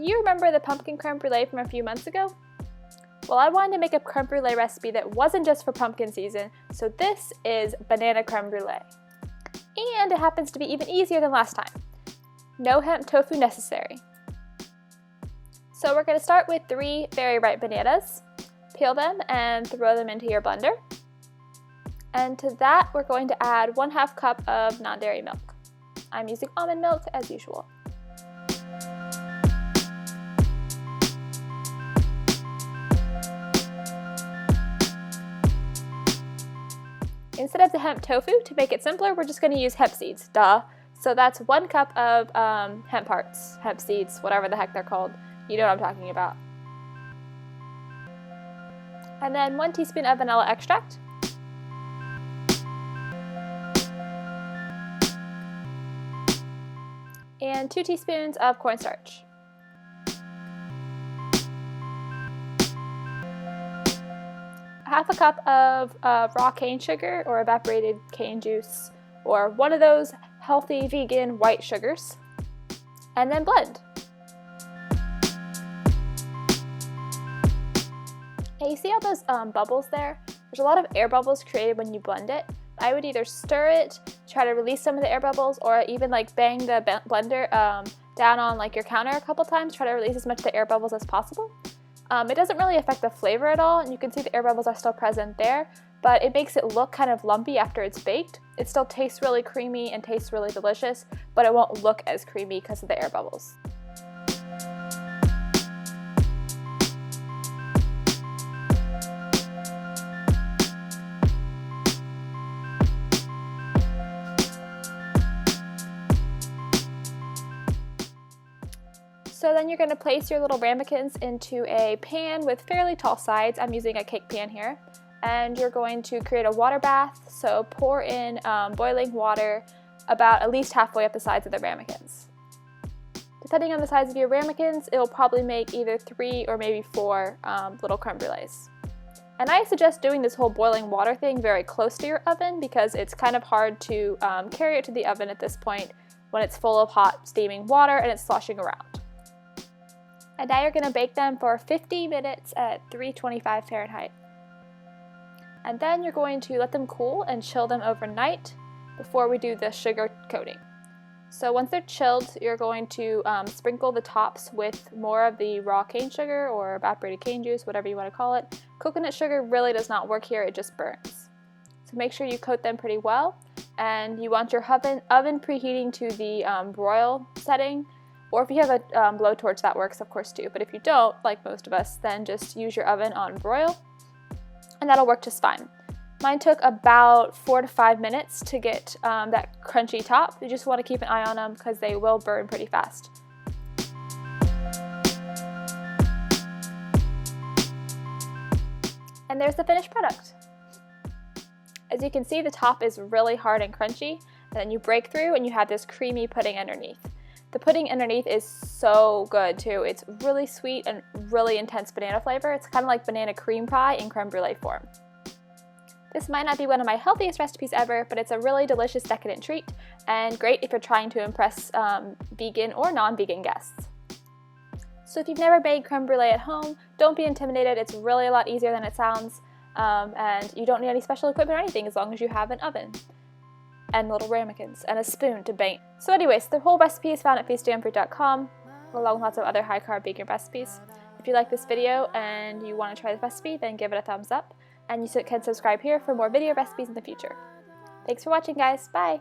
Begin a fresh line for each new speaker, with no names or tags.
Do you remember the pumpkin creme brulee from a few months ago? Well, I wanted to make a creme brulee recipe that wasn't just for pumpkin season, so this is banana creme brulee. And it happens to be even easier than last time. No hemp tofu necessary. So we're going to start with 3 very ripe bananas. Peel them and throw them into your blender. And to that, we're going to add 1/2 cup of non-dairy milk. I'm using almond milk as usual. Instead of the hemp tofu, to make it simpler, we're just going to use hemp seeds, duh. So that's 1 cup of hemp hearts, hemp seeds, whatever the heck they're called. You know what I'm talking about. And then 1 teaspoon of vanilla extract. And 2 teaspoons of cornstarch. Half a cup of raw cane sugar or evaporated cane juice, or one of those healthy vegan white sugars, and then blend. And you see all those bubbles there? There's a lot of air bubbles created when you blend it. I would either stir it, try to release some of the air bubbles, or even like bang the blender down on like your counter a couple times, try to release as much of the air bubbles as possible. It doesn't really affect the flavor at all, and you can see the air bubbles are still present there, but it makes it look kind of lumpy after it's baked. It still tastes really creamy and tastes really delicious, but it won't look as creamy because of the air bubbles. So then you're going to place your little ramekins into a pan with fairly tall sides. I'm using a cake pan here. And you're going to create a water bath. So pour in boiling water about at least halfway up the sides of the ramekins. Depending on the size of your ramekins, it'll probably make either 3 or maybe 4 little creme brulees. And I suggest doing this whole boiling water thing very close to your oven because it's kind of hard to carry it to the oven at this point when it's full of hot steaming water and it's sloshing around. And now you're going to bake them for 50 minutes at 325 Fahrenheit. And then you're going to let them cool and chill them overnight before we do the sugar coating. So once they're chilled, you're going to sprinkle the tops with more of the raw cane sugar or evaporated cane juice, whatever you want to call it. Coconut sugar really does not work here, it just burns. So make sure you coat them pretty well, and you want your oven preheating to the broil setting. Or if you have a blowtorch, that works of course too, but if you don't, like most of us, then just use your oven on broil, and that'll work just fine. Mine took about 4 to 5 minutes to get that crunchy top. You just want to keep an eye on them because they will burn pretty fast. And there's the finished product. As you can see, the top is really hard and crunchy, and then you break through and you have this creamy pudding underneath. The pudding underneath is so good too. It's really sweet and really intense banana flavor. It's kind of like banana cream pie in creme brulee form. This might not be one of my healthiest recipes ever, but it's a really delicious decadent treat and great if you're trying to impress vegan or non-vegan guests. So if you've never made creme brulee at home, don't be intimidated. It's really a lot easier than it sounds, and you don't need any special equipment or anything as long as you have an oven and little ramekins, and a spoon to bake. So anyways, the whole recipe is found at feastdamfruit.com, along with lots of other high-carb vegan recipes. If you like this video and you want to try the recipe, then give it a thumbs up, and you can subscribe here for more video recipes in the future. Thanks for watching, guys. Bye!